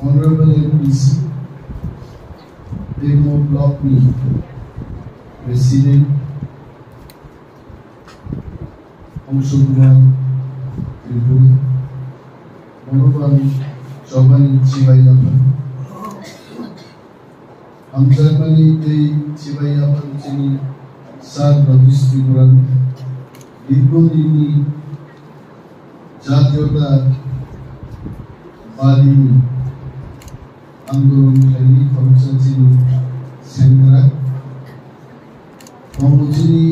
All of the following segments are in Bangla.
Honorable MPC, Demo Block Me, President, Omshukumar, Tripuri, Monoban, Chobani, Chivayapan, Amjarmani, Chivayapan, Chini, Sar Radhistipuran, Dipodini, Jatyota, Bali, Andorun, Kelly, Forchini, Sendra, Pomujini,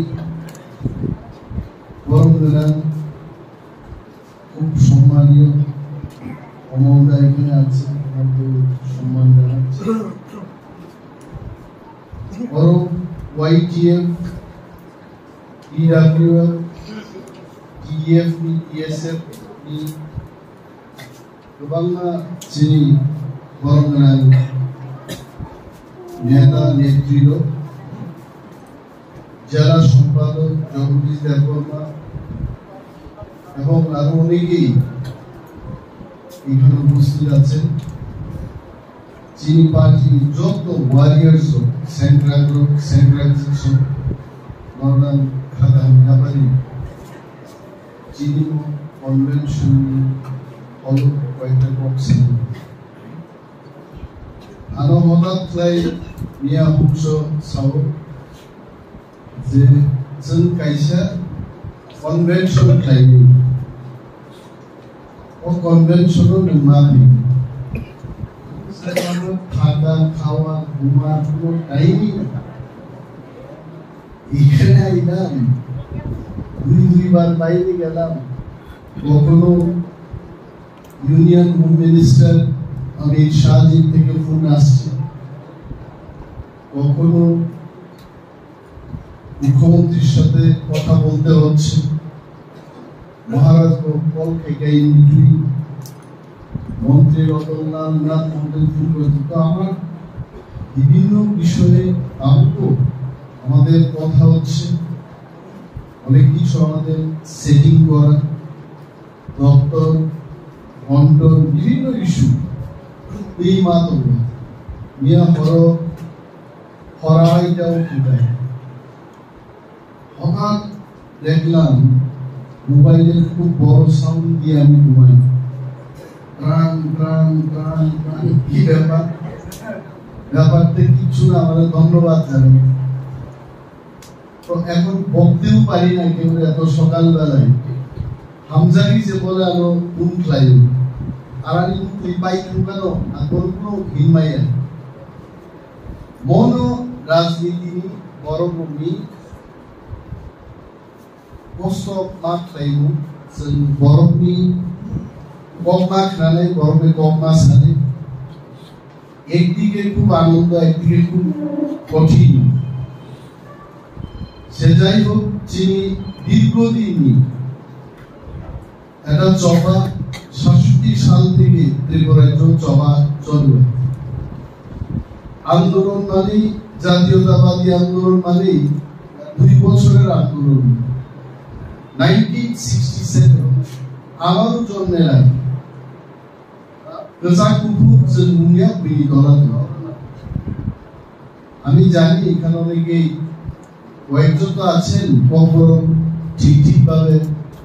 Boromdaran, Kup Somaliyo, Omonda এখানে আছে, আমাদের সম্মান জানাচ্ছি। বরং YTF, EWF, TF, ESF, गोबां जोंनि बर'मदान नेता नेत्रीर जरा सम्पादक जगदीश देवबर्मा এবং আরো অনেকেই এখানে উপস্থিত আছেন। চিনি পার্টি যত warriors central group central section Northern খাতা মিনাবাড়ি চিনি কনভেনশন হল কয়েকটা বক্সিং আরো হঠাৎ লাই মিয়া বুকস সাউ যে जों কাইসা কনভেনশন খাইনি ও কনভেনশনও নমাবি সেখানে খাওয়া খাওয়া ঘুমা কোনো টাইমই না এখানে আইলাম দুইবার বাইরে গেলাম কখনো union home minister Amit Shahji থেকে ফোন আসছে কখনো মুখ্যমন্ত্রীর সাথে কথা বলতে হচ্ছে মহারাজ গোপাল থেকে ইন্ডিটুই মন্ত্রী রতনলাল নাথ মন্ত্রী ফোন করছে তো আমার বিভিন্ন বিষয়ে আমাদের কথা হচ্ছে অনেক কিছু আমাদের সেটিং করা দপ্তর বন্টন বিভিন্ন ইস্যু এই মাধ্যমে মিয়া হরাইটাও ফুটায় হঠাৎ দেখলাম মোবাইলের খুব বড় সাউন্ড দিয়ে আমি ঘুমাই প্রাণ প্রাণ প্রাণ প্রাণ কি ব্যাপারটা কিছু না আমাদের ধন্যবাদ জানাই তো এখন বলতেও পারি না কেউ এত সকালবেলায় হামজারি যে বলে আলো কোন ক্লাইও আর আমি তুই পাই কেন এখন কোনো হিমাইয়া মনো রাজনীতি বড় ভূমি কষ্ট মাঠ লাইব जों बरफनि गगमा खानानै बरफनि गगमा सानै একদিকে খুব আনন্দ একদিকে খুব কঠিন সে যাই হোক যিনি দীর্ঘদিন এটা চবা ৬৭ সাল থেকে ত্রিপুরায় চবা চলবে আন্দোলন মানেই জাতীয়তাবাদী আন্দোলন মানেই ২ বছরের আন্দোলন 1967 আমারও জন্মের আগে আমি জানি এখানে অনেকেই কয়েকজন তো আছেন কখনো ঠিক ভাবে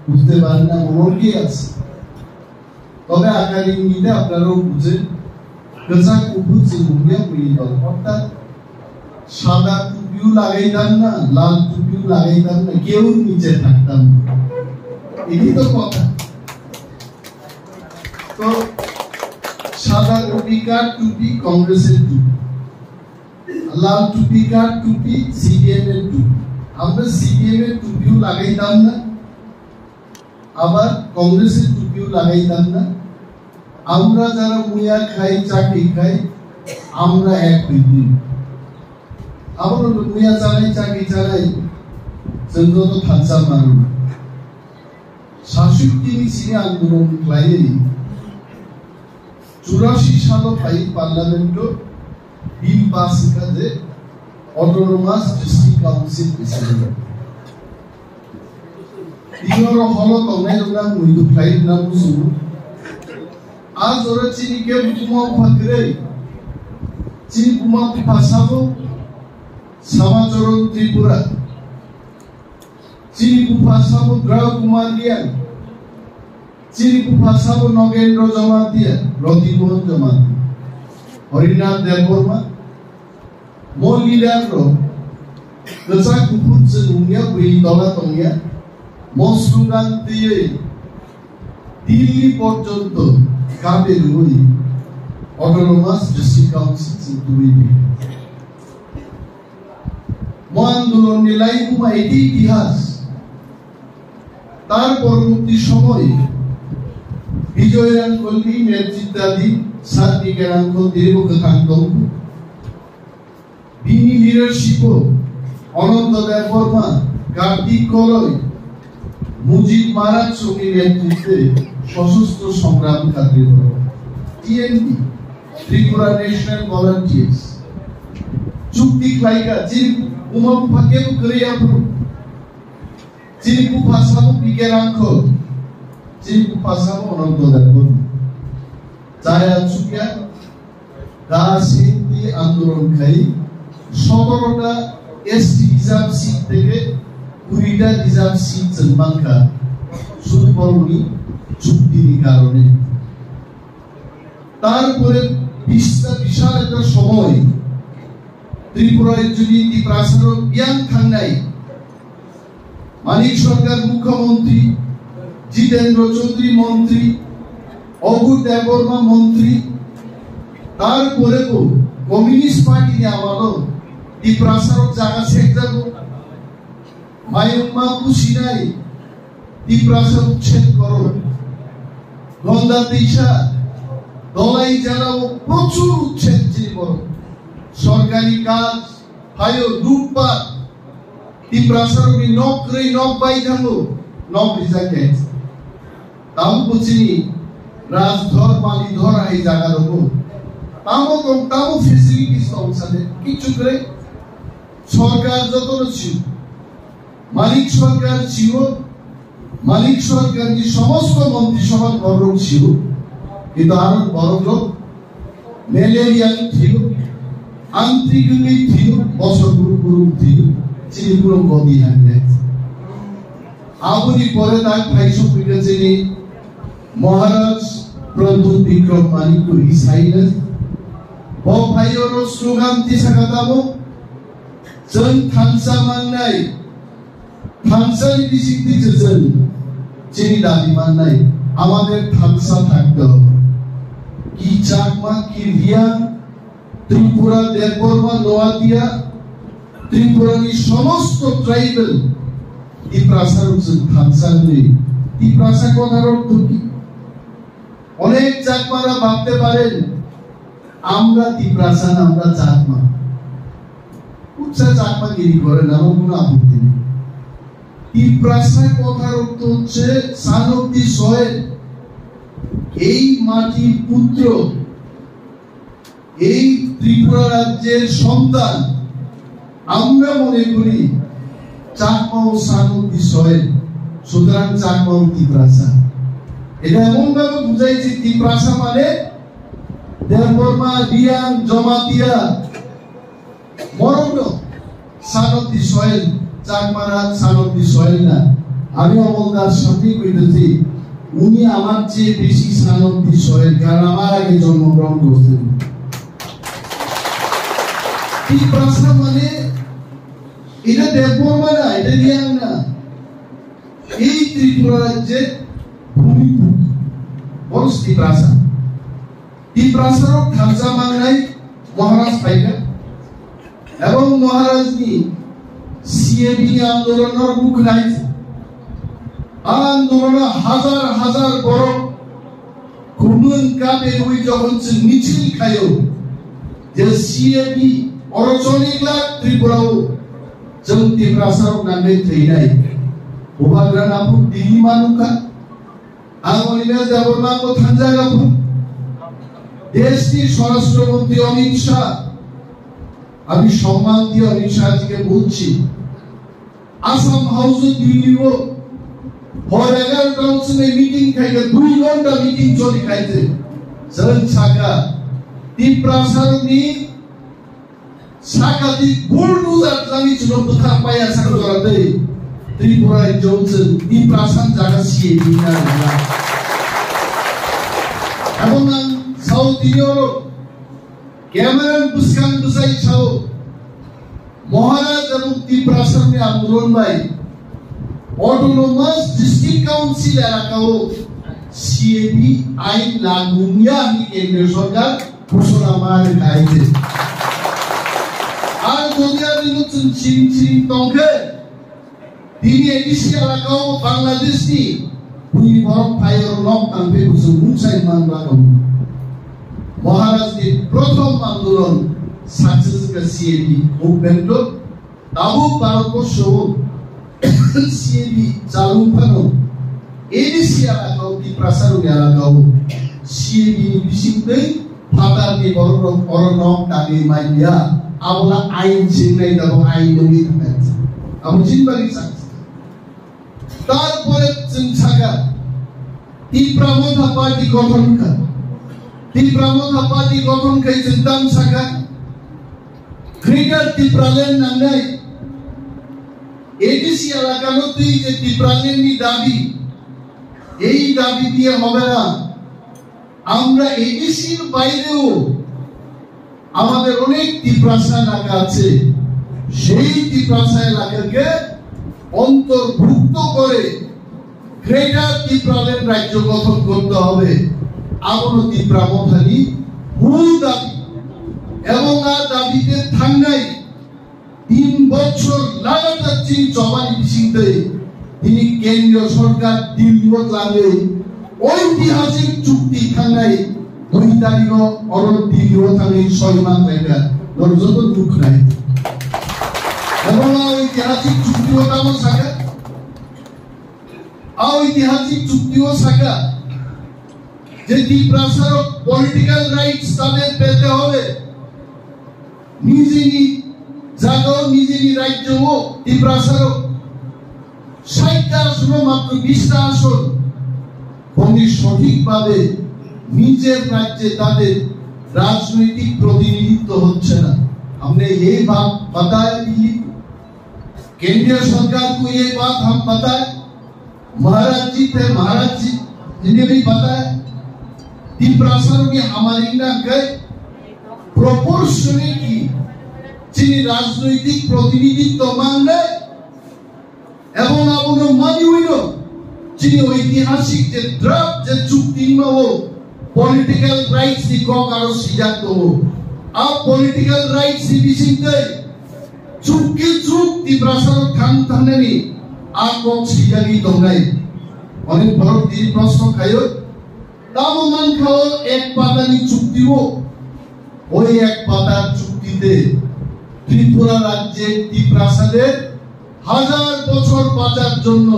বুঝতে পারেন না অনেকেই আছে তবে আকার ইঙ্গিতে আপনারাও বুঝেন অর্থাৎ সাদা টুপিও লাগাইতাম না লাল টুপিও লাগাইতাম না কেউ নিচে থাকতাম না এটি তো কথা তো সাদা টুপি কার টুপি কংগ্রেসের টুপি লাল টুপি কার টুপি সিপিএম এর টুপি আমরা সিপিএম এর টুপিও লাগাইতাম না আবার কংগ্রেসের টুপিও লাগাইতাম না আমরা যারা মুয়া খাই চাকরি খাই আমরা এক বিন্দু আবার মুয়া চালাই চাকরি চালাই जों তো থাকসাম মানুষ ৬৭ সিনে আন্দোলন খাইয়ে ৮৪ সাল ফাইল পার্লামেন্ট বিল পাস কাজে Autonomous District Council President. Iyor holo tongai dona muidu flight na musu. Az ora chini ke buma phakre. Chini buma phasabo Samachoron Tripura. Chini phasabo Grau Kumariya. Chini phasabo Nogendro Jamatia, Rodhibon Jamatia. Harinath Deborma. Mo leader ro. Kesa kuput senunya beri dola tongya. Moslugan দিয়ে দিল্লি পর্যন্ত কাঁপে রই অটোনোমাস ডিস্ট্রিক্ট কাউন্সিল তৈরি আন্দোলন নিলাই কুমা এটি ইতিহাস তার পরবর্তী সময়ে বিজয়াঙ্কলি নেতৃত্বাধীন সার্বিকেরাঙ্ক দীর্ঘকান্ত বিনি লিডারশিপ অনন্ত দেববর্মা কার্তিক কলয় মুজিব মারাজ সঙ্গীর নেতৃত্বে সশস্ত্র সংগ্রামকারী টিএনপি ত্রিপুরা ন্যাশনাল ভলান্টিয়ার্স চুক্তি ক্লাইকা জিন উমম ফাকেব করিয়াপুর জিনকু ভাষাবো বিকেরাঙ্ক জিনকু ভাষাবো অনন্ত দেববর্মা চায়া চুকিয়া দাস হিন্দি আন্দোলনকারী 17টা এসটি রিজার্ভ সিট থেকে 20টা রিজার্ভ সিট জন্মাঙ্কা শুধু পরমনি চুক্তির কারণে তারপরে বিশাল একটা সময় ত্রিপুরার যদি ত্রিপ্রাসার বিয়ান খান্নাই মানিক সরকার মুখ্যমন্ত্রী জিতেন্দ্র চৌধুরী মন্ত্রী অগুর দেববর্মা মন্ত্রী তারপরে কমিউনিস্ট পার্টি আমারও ত্রিপ্রাসার জায়গা শেখ যাব মায়ুম্মা কুশিনাই ত্রিপ্রাসার উচ্ছেদ করো গঙ্গা দিশা দলাই জ্বালাও প্রচুর উচ্ছেদ করো সরকারি কাজ হায়ো লুটপাট ত্রিপ্রাসার নকরে নক বাই থাকো নক রিজাকে তাও বুঝিনি রাজধর মালিধর এই জায়গার উপর তাও ফেসিলিটিস অবস্থানে কিছু করে সরকার যত ছিল মালিক সরকার ছিল মালিক সরকার যে সমস্ত মন্ত্রিসভার বড় ছিল কিন্তু আরো বড় লোক ম্যালেরিয়া ছিল আন্তরিকই ছিল বছর গুরু ছিল চিনিপুর গদি হাঙ্গে আবুনি পরে তার ভাইসো পিটাচিনি মহারাজ প্রভু বিক্রম মানিক ইসাইলে ও ভাইওর স্লোগান তিসাকাতাবো जों थांसा माननाय थांसानि बिसिकनि जों চিনি দাবি মাননাই আমাদের থাংসা থাকতে হবে কি চাকমা কি রিয়া ত্রিপুরা দেববর্মা নোয়াদিয়া ত্রিপুরানি সমস্ত ট্রাইবাল ত্রিপ্রাসার থাংসা নেই ত্রিপ্রাসা কথার অর্থ কি অনেক চাকমারা ভাবতে পারেন আমরা ত্রিপ্রাসা আমরা চাকমা উচ্চা চাকমাগিরি করেন আমার কোনো আপত্তি নেই ত্রিপ্রাসা কথার অর্থ হচ্ছে সানব্দি সয়েল এই মাটির পুত্র এই ত্রিপুরা রাজ্যের সন্তান আমরা মনে করি চাকমা ও সানব্দি সয়েল সুতরাং চাকমা ও ত্রিপ্রাসা এটা এমন ভাবে বুঝাইছি ত্রিপ্রাসা মানে দেববর্মা রিয়াং জমাতিয়া মরণ সানব্দি সয়েল চাকমারা সানব্দি সয়েল না আমি অমলদার সামনে কইতেছি উনি আমার চেয়ে বেশি সানব্দি সয়েল কারণ আমার আগে জন্মগ্রহণ করছেন ত্রিপ্রাসা মানে এটা দেববর্মা না এটা রিয়াং না এই ত্রিপুরা রাজ্যের ভূমিপুত্র বড় ত্রিপ্রাসা ত্রিপ্রাসার খালসা মাংনাই মহারাজ পাইকা এবং মহারাজনি সিএবি আন্দোলনের মুখ লাইছে আন্দোলন হাজার হাজার বড় খুনুন কাপে ওই যখন মিছিল খায়ও যে সিএবি অরচনিকলা ত্রিপুরাও जों ত্রিপ্রাসার নামে থইনাই ওবাগ্রা নামু দিল্লি মানুকা আঙলিনা দেববর্মাকে থানজাগাপু দেশটি স্বরাষ্ট্রমন্ত্রী অমিত শাহ আমি সম্মান দিয়ে অমিত শাহজিকে বলছি, আসাম হাউসে দিল্লি ও হর 11টার সময় মিটিং খাইতে 2 ঘন্টা মিটিং চলে খাইতে জল ছাকা টিপ্রাসারনি সাকাতি বুলডোজার লামি ছিল কথা পায়া সাকরাতে ত্রিপুরায় জনসন টিপ্রাসান জায়গা সিয়ে দিনা এবং সাউথ ইউরোপ ক্যামেরন বুসকান বুসাই ছাও মহারাজ এবং ত্রিপ্রাসারনি আন্দোলন ভাই অটোনোমাস ডিস্ট্রিক্ট কাউন্সিল এলাকাও সিএবি আইন লাগু নিয়ে আমি কেন্দ্রীয় সরকার ঘোষণা মানে খাইছে আর যদি আমি নতুন চিন তংকে তিনি এডিসি এলাকাও বাংলাদেশি পুনি বরফ ফায়ার লং টানবে কিছু মুছাই মান লাগাও মহারাজের প্রথম আন্দোলন সাকসেস কা সিএবি মুভমেন্ট তাবু ভারতবর্ষ সিএবি চালু ফানো এডিসি এলাকাও ত্রিপ্রাসারনি এলাকাও সিএবি বিশিংতে ফাটারনি বরফ অরনক টানি মাইয়া আবলা আইন চিন্নাই দাও আইন নবি থাকে আমি চিন্তারি সাকসেস তারপরে চিন্তাকা ত্রিপ্রামথা পার্টি গঠন কর ত্রিপ্রামথা পার্টি গঠন করে চিন্তাম সাকা গ্রেটার ত্রিপ্রালেন নাঙ্গাই এডিসি এলাকানো তুই যে ত্রিপ্রালেননি দাবি এই দাবি দিয়ে হবে না আমরা এডিসির বাইরেও আমাদের অনেক ত্রিপ্রাসা এলাকা আছে সেই ত্রিপ্রাসা এলাকাকে অন্তর্ভুক্ত করে গ্রেটার ত্রিপ্রালেন রাজ্য গঠন করতে হবে এমন ত্রিপ্রামথানি মূল দাবি এবং আর দাবিতে থাঙ্গাই 3 বছর লাগাতার চীন জমানি বিশিংতে তিনি কেন্দ্রীয় সরকার দিল্লিত লাগে ঐতিহাসিক চুক্তি থাঙ্গাই 2 তারিখ অরণ দিল্লিও থাঙ্গাই 6 মাস জায়গা যত দুঃখ নাই এবং ঐতিহাসিক চুক্তিও তামো সাকা ঐতিহাসিক চুক্তিও সাকা যে ত্রিপ্রাসার পলিটিক্যাল রাইটস তাদের পেতে হবে নিজেনি জায়গা নিজেনি রাজ্য ও ত্রিপ্রাসার 60টা আসন মাত্র 20টা আসন উনি সঠিকভাবে নিজের রাজ্যে তাদের রাজনৈতিক প্রতিনিধিত্ব হচ্ছে না हमने ये बात बताया दिल्ली केंद्रीय सरकार को ये बात हम बताए महाराज जी थे महाराज जी जिन्हें भी बताया ত্রিপ্রাসারনি में हमारी ना गए প্রপোর্শনালি যিনি রাজনৈতিক প্রতিনিধিত্ব মানে এবং আপনো মানি হইল যিনি ঐতিহাসিক যে ড্রাফট যে চুক্তি মাও পলিটিক্যাল রাইটস দি কক আর সিদ্ধান্ত আ পলিটিক্যাল রাইটস দি বিচিতে চুক্তি ত্রিপ্রাসার খান থানেনি আ কক সিদ্ধাগি দংনাই অনেক বড় তিন প্রশ্ন খায়ো তামমান খাও এক পাতানি চুক্তিও ওই এক পাতার চুক্তিতে ত্রিপুরা রাজ্যে ত্রিপ্রাসাদের 1000 বছর বাঁচার জন্য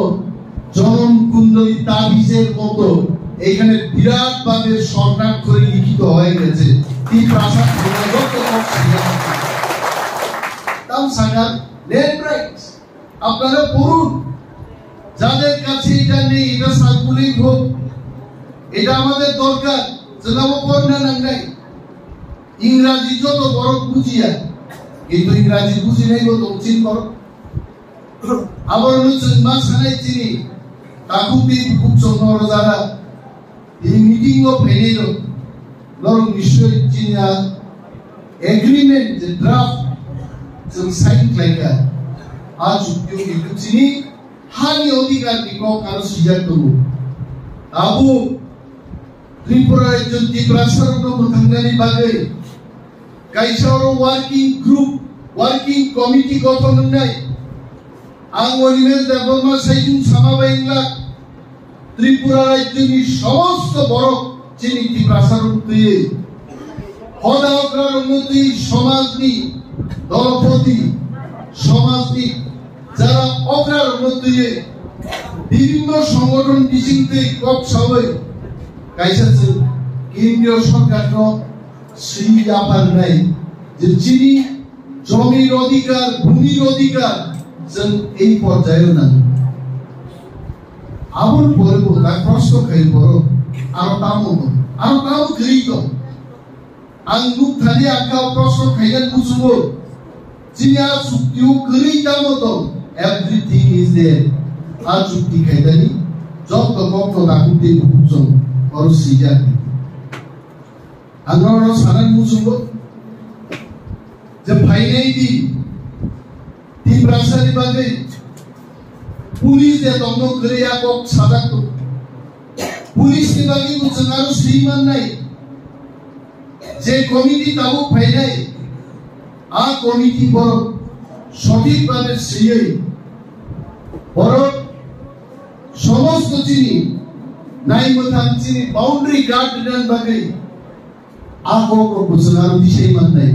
জনম কুণ্ডলী তাবিজের মতো এখানে বিরাট ভাবে স্বর্ণাক্ষরে লিখিত হয়ে গেছে ত্রিপ্রাসাদ তাম সাগার ল্যান্ড রাইটস আপনারা পড়ুন যাদের কাছে এটা নেই এটা সার্কুলেট হোক এটা আমাদের দরকার সেটাও পড়না নাই ইংরেজি যত বড় বুঝিয়া কিন্তু ইংরেজি বুঝি নাই তো চিন করো আবার নতুন মাস হানাই চিনি তাকুতি খুব সুন্দর যারা এই মিটিং ও ফেলিল লরং নিশ্চয় চিনা এগ্রিমেন্ট যে ড্রাফট जों साइन खालायगा आ चुक्तियाव बेखौ चिनि हानि अधिकार बिखौ आरो सिजाक दङ आबो त्रिपुरा राज्य त्रिप्रासारनो मोखांनायनि बागै गायसारो वार्किं ग्रुप वार्किं कमिटि गठन होनाय आं अनिमेष देबबर्मा साइजुं सामाबायला त्रिपुरा राज्यनि समस्त बड़ चिनि त्रिप्रासारन तैयै हदाग्रार उन्नति समाजनि দলপতি সমাজবিদ যারা অগ্রার মধ্যে বিভিন্ন সংগঠন ডিসিংতে কক সবাই কাইসাছে কেন্দ্রীয় সরকার সেই ব্যাপার নাই যে যিনি জমির অধিকার ভূমির অধিকার जों এই পর্যায়ে না আবুল পরব তার প্রশ্ন খাই বড় আর তামো গরিত আং মুখ থালি আকা প্রশ্ন খাইলেন বুঝবো জিয়া চুক্তিও গরিতামো তো এভরিথিং ইজ देयर আর চুক্তি খাইদানি যত কত দাকুতে বুঝুন আর সিজা আমরা সারান বুঝবো যে ফাইনাই দি Timbrasari bagai pulis dia tombol kerja kok sadak tu pulis ni bagi tu sengaru seiman nai je komiti tahu fainai a komiti boro সঠিক ভাবে সেই বড় সমস্ত চিনি নাই মথান চিনি বাউন্ডারি গার্ড দিন বাগে আ কো বুঝনারু দিশাই মান নাই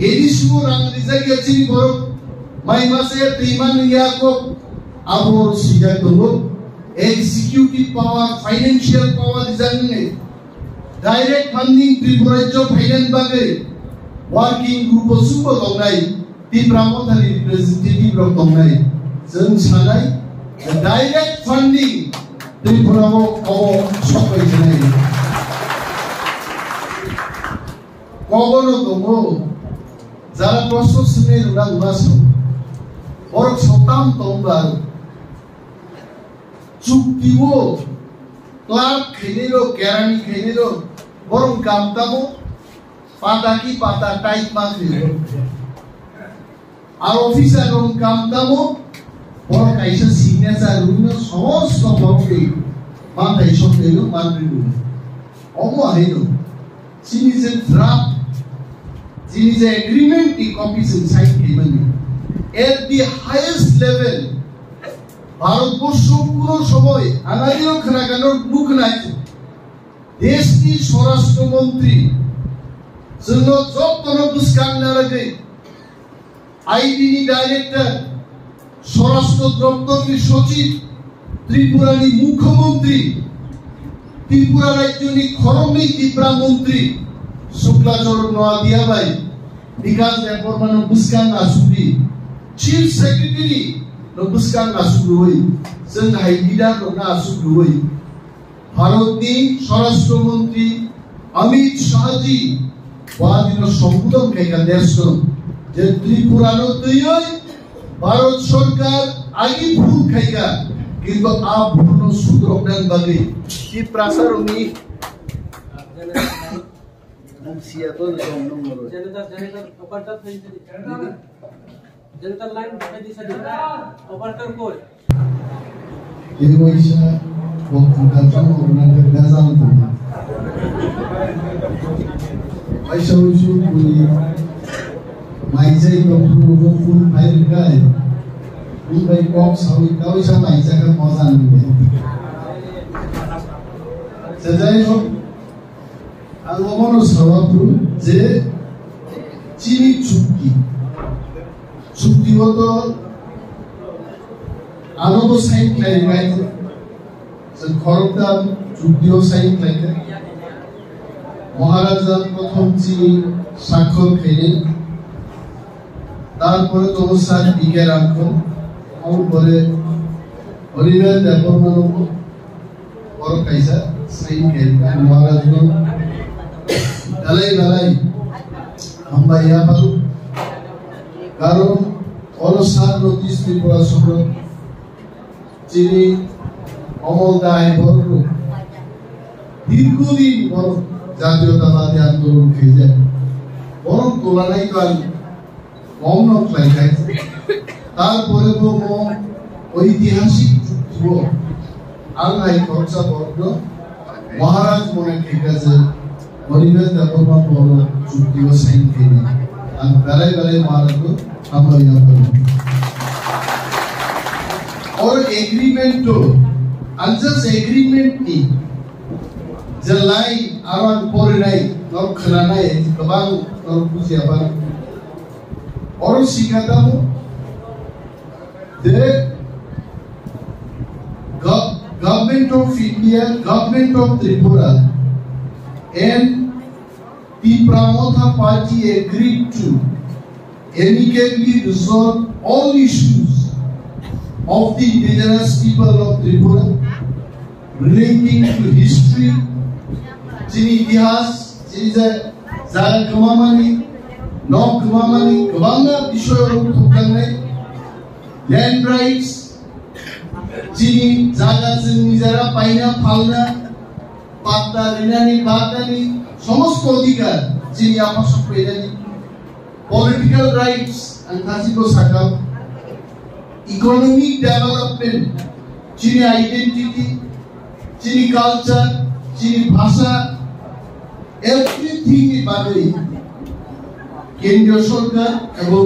এদি সুর আং রিজাগিয়া চিনি বড় Mai masa terima ko abor sija tolo executive power financial power dijanne direct funding Tripura job finance bagai working group subo longnai Tripura thali representative rok longnai जों sanai direct funding Tripura ko sokai janai kogono dongo jara prosto sune unaso Orang sotam tombar, cuktiwo, klub kheniro, kerani kheniro, orang kamtamo, pataki pata tight makhliro. Ar officer orang kamtamo, orang kaisa signature ruino, সমস্ত বড়কে মাথায় সঙ্গেলো মানরিলো, অমহাইলো, যিনি যে draft, যিনি যে agreement কি copies inside কেমনি. At the highest level, Bharatvarsha পুরো সময় আনাদিও খানাগানোর মুখ নাই দেশটি স্বরাষ্ট্রমন্ত্রী জন্য যত্ন বুসকান নারাগে আইডিনি ডাইরেক্টর স্বরাষ্ট্র দপ্তরের সচিব ত্রিপুরানি মুখ্যমন্ত্রী ত্রিপুরা রাজ্যনি খরমনি ত্রিপুরা মন্ত্রী শুক্লাচরণ নোয়াদিয়াবাই বিকাশ Debbarman বুসকান আসুরি Chief Secretary Nobuskan Nasugroi, जों हाइदिदा रना Nasugroi, भारतनि स्वराष्ट्र मंत्री अमित शाह जी वादिनो संबोधन खायगा देशो जे त्रिपुरानो तैयै भारत सरकार आगि भूल खायगा किन्तु आ भूलनो सुद्रबनान बागै कि प्रासारनि सियातो नंबर जनता ओपारटा फैदि जनता लाइन फैदि सदी ओपारटर कोय ये वैसा वक्त का उन्होंने गजाल दिया वैसा वैसा कोई माइज़े को फूल फाइल का है उन भाई कॉक्स हावी का वैसा माइज़े का मौजा नहीं है सजाए हो आलोमनो सवाबु जे चीनी चुक्ति हो तो आलोमो साइन क्लाइमाइ जों खरबदा चुक्तियाव साइन क्लाइमाइ महाराजा प्रथम चीनी साक्षर खाइलेन तारपरे तमसा बिके राखो और परे हरिनाथ देवबर्मन और काइसा sign खाइलेन महाराजनो dalai hamba ya baru karon olosar notice Tripura sobro chini Amal দায় বড় দীর্ঘদিন বড় জাতীয়তাবাদী আন্দোলন খেয়ে বরং তোলানাই তো আর কম নয় তারপরে তো ঐতিহাসিক যুদ্ধ আল্লাহ খরচা বর্ণ মহারাজ মনে ঠিক আছে হরিনাথ দেববর্মন বড় চুক্তিও সাইন খেয়ে আর বেলায় বেলায় মহারাজ তো আমরা ইয়া করব और एग्रीमेंट तो Anjas agreement ni jelai awan porinai nor khanai kabang nor pujiaban or sikatamu the government of India, government of Tripura and the Pramotha party agreed to amicably resolve all issues of the indigenous people of Tripura relating to history, Chini Itihas, Chini Zaga Kamamani, Nok Kamamani, Kavanga Bishoyaru Thukanai, land rights, Chini Zaga Nizara Paina Palna, Pata Rinani Patani, Somosto Odhikar, Chini Apasok Pedani, political rights and Hasiko Sakam, economic development, Chini identity, Chini culture, Chini Bhasha, everything about it. Kendriya Sarkar এবং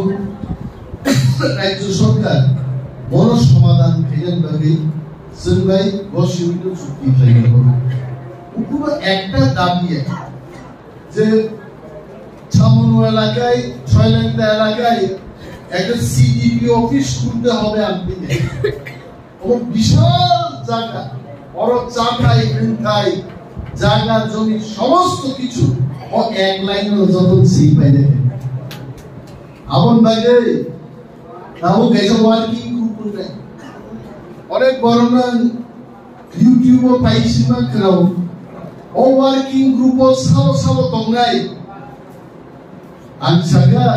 রাজ্য সরকার বড় সমাধান খেলেন ভাবে সবাই বসিত চুক্তি তৈরি করবে। পুরো একটা দাবি যে ছামনু এলাকায় ছয়লান্তা এলাকায় একটা সিডিপি অফিস খুলতে হবে আপনি এবং বিশাল জায়গা বড় চাকায় উঠায় জায়গা জমি সমস্ত কিছু এক লাইনের যখন সেই পাই দেখেন আপন বাইরে তাও গেছে ওয়ার্কিং গ্রুপ নাই অনেক বড় না ইউটিউবও পাইছি না কেউ ও ওয়ার্কিং গ্রুপও সাবো দংনাই আনসাগা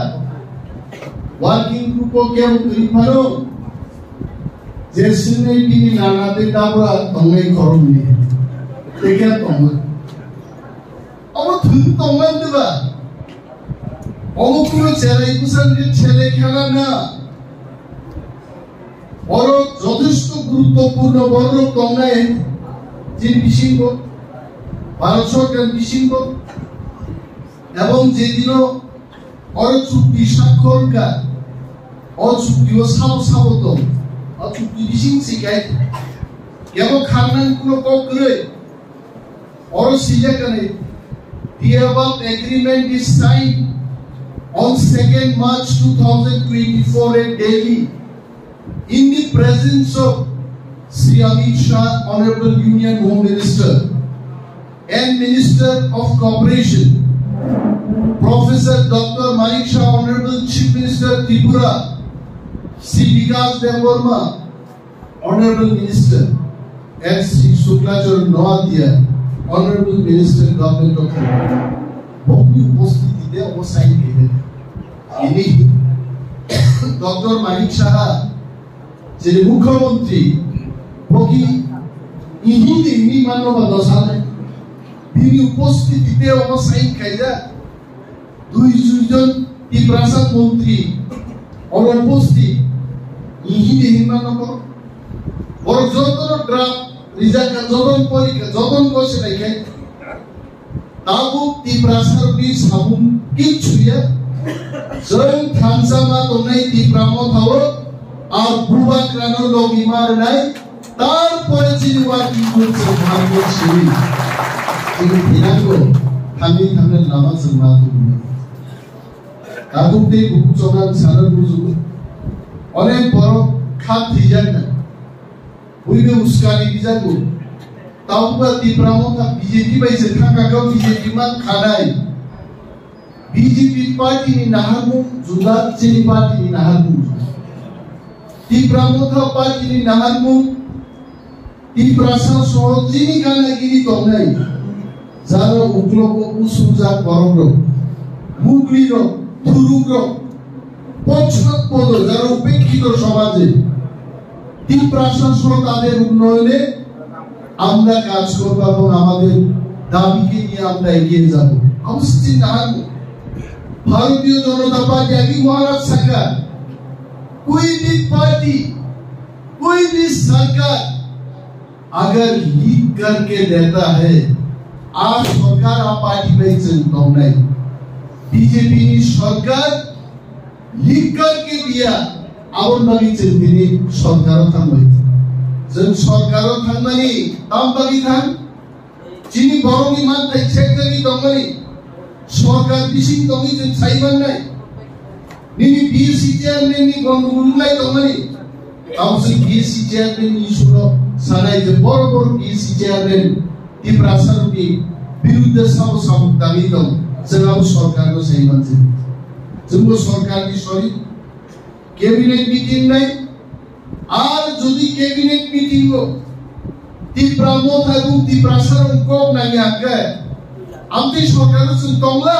ওয়ার্কিং গ্রুপও কেউ করিপারো যেসনে বিনি নানাতে দাবরা দংনাই করম নি দেখে দংনা আমরা থুন দংনান দেবা অমুকুলো ছেলে কুসানদের ছেলে খেলা না বড় যথেষ্ট গুরুত্বপূর্ণ বড় দংনাই যে বিশিঙ্গ ভারত সরকার বিশিঙ্গ এবং যেদিনও চুক্তি স্বাক্ষরকার চুক্তিও সাবত চুক্তি বিশিং শিখাই কেবল খান্নান কোনো করে সিজাকানে the above agreement is signed on 2nd March 2024 at Delhi in the presence of Sri Amit Shah, Honorable Union Home Minister and Minister of Cooperation, Professor Dr. Manik Shah, Honorable Chief Minister Tripura, Sri Vikas Devarma, Honorable Minister, and Sri Suklachar Noadia, Honorable Minister, Government of Tripura. Bhumi upostitite o sign given. Ini Dr. Manik Shah, je Mukhyamantri, bhogi ini manoba dosane. Bini upostitite o sign kaida. দুইজন ত্রিপুরা মন্ত্রী অনুপস্থিত ইহিনে হিমানক বড় যতন ড্রাফট রিজাল্ট যতন পরীক্ষা যতন কইছে নাকি তাবু ত্রিপুরা বি সাবুন কিছুয়া জয় থানসামা তোনাই ত্রিপুরা মথাও আর বুবা ক্রানো লগিমার নাই তারপরে চিনিওয়া কি করছে ভাগ্য ছিল এই দিনাগো থামি থামলে নামাজ না তুমি কাদুতে বুকচনান সারা বুঝু অনেক বড় খাত দিজান না বুইবে উস্কানি দিজাগো তাওবা ত্রিপুরামতা বিজেপি বাইছে থাকাগাও বিজেপি মান খানাই বিজেপি পার্টি নি নাহারমু জুদা চিনি পার্টি নি নাহারমু ত্রিপুরামতা পার্টি নি নাহারমু ত্রিপুরাসা সহজিনি গানাগিরি তংনাই যারা উগ্রব উসুজা করগ্র মুগলির থুরুগ্র পশ্চাৎপদ যারা উপেক্ষিত সমাজে ত্রিপুরাসা তাদের উন্নয়নে আমরা কাজ করব এবং আমাদের দাবিকে নিয়ে আমরা এগিয়ে যাব অবশ্যই না भारतीय जनता पार्टी की महाराज सरकार कोई भी पार्टी कोई भी सरकार अगर लीक करके देता है आज सरकार आ पार्टी में चलता नहीं बीजेपी सरकार लीक करके दिया और बगी चलती नहीं सरकार थांबाय जन सरकार थांबानी ताम बगी थां चीनी बरंगी मान थाई सेक्टरी दंगनी সরকার বিশিং দমি যে সাইবান নাই নিনি বিএসসি চেয়ারম্যান নি গন্ডগোলাই দমানি কাউন্সিল বিএসসি চেয়ারম্যান নি শুনো সানাই যে বড় বড় বিএসসি চেয়ারম্যান ত্রিপুরাসারুটি বিরুদ্ধে সাব দাবি দম সেনাও সরকারও সাইবান যে जोंबो सरकारनि सरि कैबिनेट मीटिंग নাই আর যদি कैबिनेट मीटिंग को तीव्रा मोथा এবং तीव्रा सारं कक नाङि आगे आमति सरकार जों दंला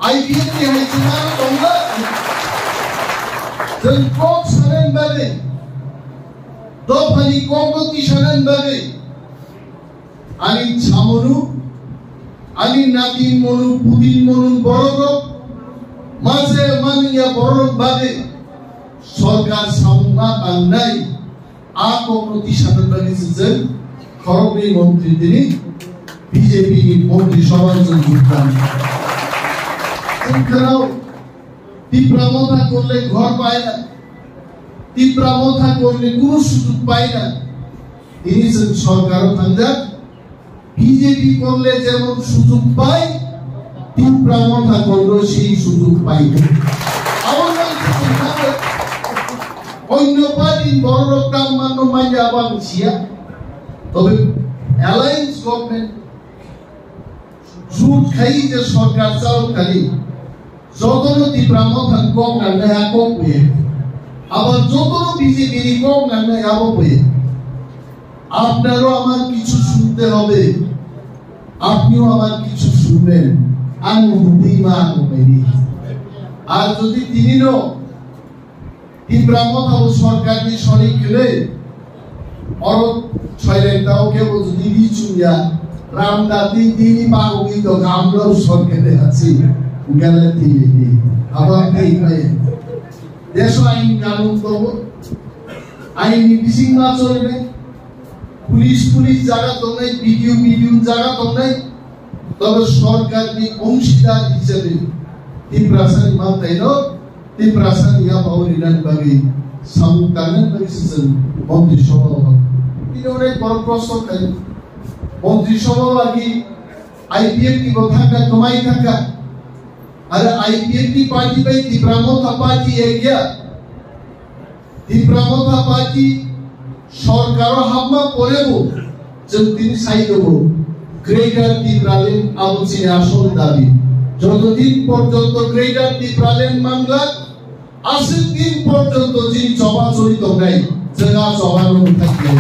आईपीएफ नि हायजोंना दंला जों कक सारं बागै दफानि कक गति सारं बागै आनि सामनु आनि नातिन मनु पुदिन मनु बरगक मासे मानिया बरगक बागै सरकार सामुना तांनाय आ कमिटि सारं बागै जों खरगनि मन्त्रि दिनै बीजेपी नि मन्त्रि सभाजों যোগদান जोंखौ तीव्रा मोथा করলে ঘর পায় না तीव्रा मोथा করলে কোনো সুযোগ পায় না তিনি जों সরকারও থাকবে बीजेपी করলে যেমন সুযোগ পায় तीव्रा मोथा করলে সেই সুযোগ পায় আমার অন্য পার্টি বড় কাম মান্য মাইয়া বাংসিয়া তবে অ্যালায়েন্স গভর্নমেন্ট জুট খাই যে সরকার চালকারী যতনো तीव्रा मोथा কম না কম হয়ে আবার যতনো বিজেপি কম না আবো হয়ে আপনারও আমার কিছু শুনতে হবে আপনিও আমার কিছু শুনবেন আমি বুদ্ধিমা করি আর যদি তিনিও तीव्रा मोथा सरकारनि सरि खेले और ছয়লেটাও কেউ যদি দিছুয়া রামদাতি দিনি পাগবি তো আমরাও সরকারে আছি গেলে দিনি আবার এই ভাই দেশ আইন কানুন তো আইনি বিসিংমা চলবে পুলিশ জায়গা তো নাই ভিডিও জায়গা তো নাই তবে সরকারি অংশীদার হিসেবে तीव्रा सानि मानतायनो तीव्रा सानिया पावरिनान बागै सामुतानन बागै मन्त्रि सभा ini অনেক বড় প্রশ্ন তাই মন্ত্রী সভা লাগি আইপিএফ কি কথা কমাই থাকা আর আইপিএফ কি পার্টি বাই तीव्रा मोथा পার্টি এগিয়া तीव्रा मोथा পার্টি সরকার হামমা পরেব যে তিনি সাই দেব গ্রেটার तीव्रा লেন আলোচনা আসল দাবি যতদিন পর্যন্ত গ্রেটার तीव्रा লেন মামলা আসল দিন পর্যন্ত যিনি জবাচরিত নাই জায়গা জবানো থাকে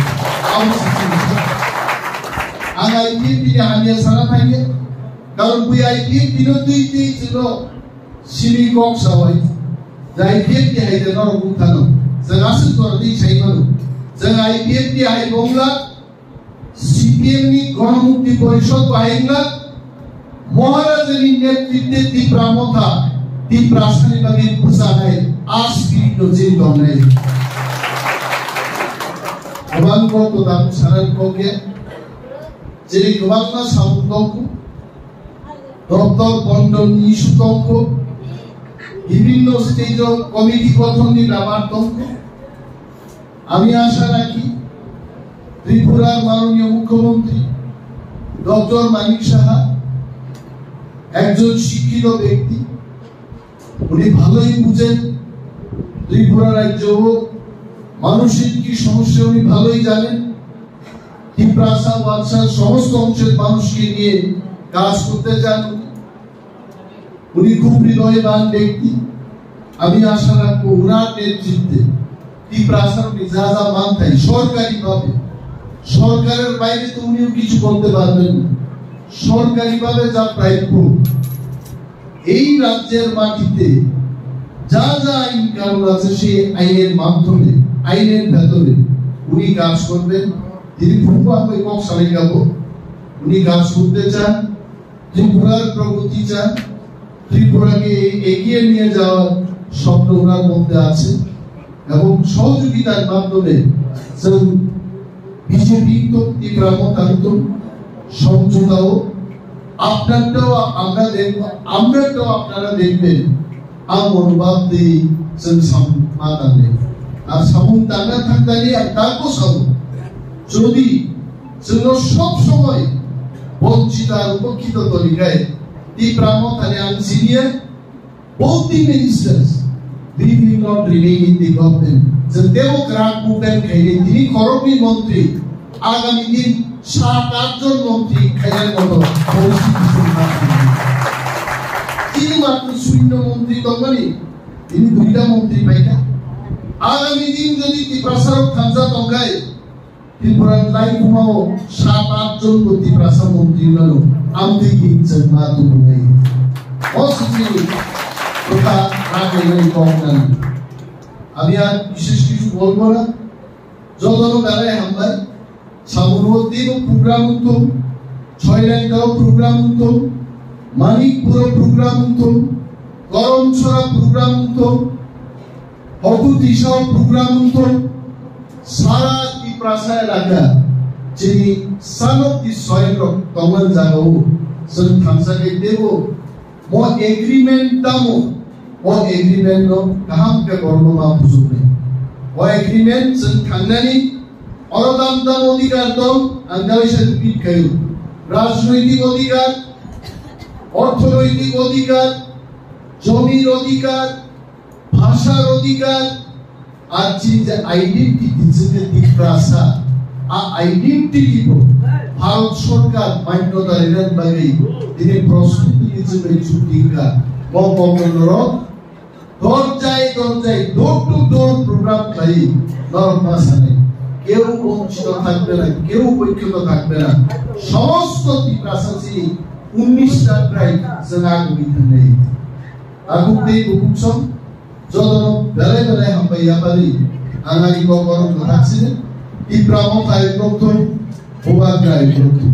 ang IPF ni hanya sana tanya kalau bu IPF dinoti itu sini kok sawai IPF ni hai dengar butano jangan seperti saya malu jangan IPF ni hai bongla CPM ni Ganamukti Porishod bahingla Maharaj ni netritwe तीव्रा मोथा तीव्रा सानि बागै बुझानाय आस्पिरिट नजिर दंनाय गोबां गथ' दाम सारान कगे जेरै गोबां सामुं दंखौ दफ्तर बन्धननि इस्यु दंखौ বিভিন্ন স্টেজৰ কমিটি গঠনनि ব্যাপার দंखौ আমি আশা রাখি ত্রিপুরার মাননীয় মুখ্যমন্ত্রী ডক্টর মানিক সাহা একজন শিক্ষিত ব্যক্তি উনি ভালোই বুঝেন ত্রিপুরা রাজ্য মানুষের কি সমস্যা উনি ভালোই জানেন तीव्रा সমস্ত অংশের মানুষকে নিয়ে কাজ করতে চান উনি খুব হৃদয়বান ব্যক্তি আমি আশা রাখবো ওনার নেতৃত্বে तीव्रा যা মানতাই সরকারিভাবে সরকারের বাইরে তো উনিও কিছু করতে পারবেন না সরকারিভাবে যা প্রাপ্য এই রাজ্যের মাটিতে যা আইন কানুন আছে সেই আইনের মাধ্যমে আইনের ভেতরে উনি কাজ করবেন তিনি ভূমিকে কক সারাই যাবো উনি কাজ করতে চান ত্রিপুরার প্রগতি চান ত্রিপুরাকে এগিয়ে নিয়ে যাওয়ার স্বপ্ন ওনার মধ্যে আছে এবং সহযোগিতার মাধ্যমে বিজেপি তো तीव्रा मोथा তো সমঝোতাও আপনারটাও আমরা দেখব আমরাটাও আপনারা দেখবেন আম অনুভব দিয়ে মাতালে আর সামুন টানা থাকলে আর তারপর সামু যদি সব সময় বঞ্চিত আর উপেক্ষিত তরিকায় तीव्रा मोथा আনসিনিয়া both the ministers they will not remain in the government the democrat movement খাইলে তিনি খরগনি মন্ত্রী আগামী দিন 7-8 জন মন্ত্রী খাইয়ার মতো পরিস্থিতি তিনি মাত্র শূন্য মন্ত্রী তখনই তিনি দুইটা মন্ত্রী পাইকা আগামী দিন যদি ত্রিপ্রাসার খানজা টঙ্কায় ত্রিপুরার লাই ঘুমাও 7-8 জন ত্রিপ্রাসা মন্ত্রী হলো আমতে গিয়েছেন মা দুপুরে অসুবিধা কথা আগে কমনান আমি আর বিশেষ কিছু বলবো না যতন বেলায় হামলায় সাবরমতীর প্রোগ্রাম হতো ছয়লাঙ্গাও প্রোগ্রাম হতো মানিকপুর প্রোগ্রাম হতো করমছড়া প্রোগ্রাম হতো হকুতিশাও প্রোগ্রাম হতো সারা ত্রিপ্রাসা এলাকা যিনি সানতি সয়েল তমল জাগাও সন থামসাকে দেব মো এগ্রিমেন্ট দামো ও এগ্রিমেন্ট নো কাহাম কে বর্ণ মা বুঝুবে ও এগ্রিমেন্ট সন থাংনানি অরদাম দাম অধিকার দম আন্দাইসে পিট খায়ু রাজনৈতিক অধিকার অর্থনৈতিক অধিকার জমির অধিকার ভাষার অধিকার আর যে আইডেন্টিটি যে ত্রিপ্রাসা আ আইডেন্টিটি ভারত সরকার মান্যতা রেন বাগেই তিনি প্রস্তুতি হিসেবে চুক্তিকা বঙ্গবন্ধুর দরজায় দরজায় ডোর টু ডোর প্রোগ্রাম খাই নরমাসানে কেউ বঞ্চিত থাকবে না কেউ বৈক্ষত থাকবে না সমস্ত ত্রিপ্রাসাসী 19টা ট্রাইব জনাগুলি নেই আগুতেই বুকুছম যদন বেলে বেলে হাম্বাইয়া পারি আঙারি কবরম রাখছিলেন ত্রিপ্রাম কার্যক্রম ওবা কার্যক্রম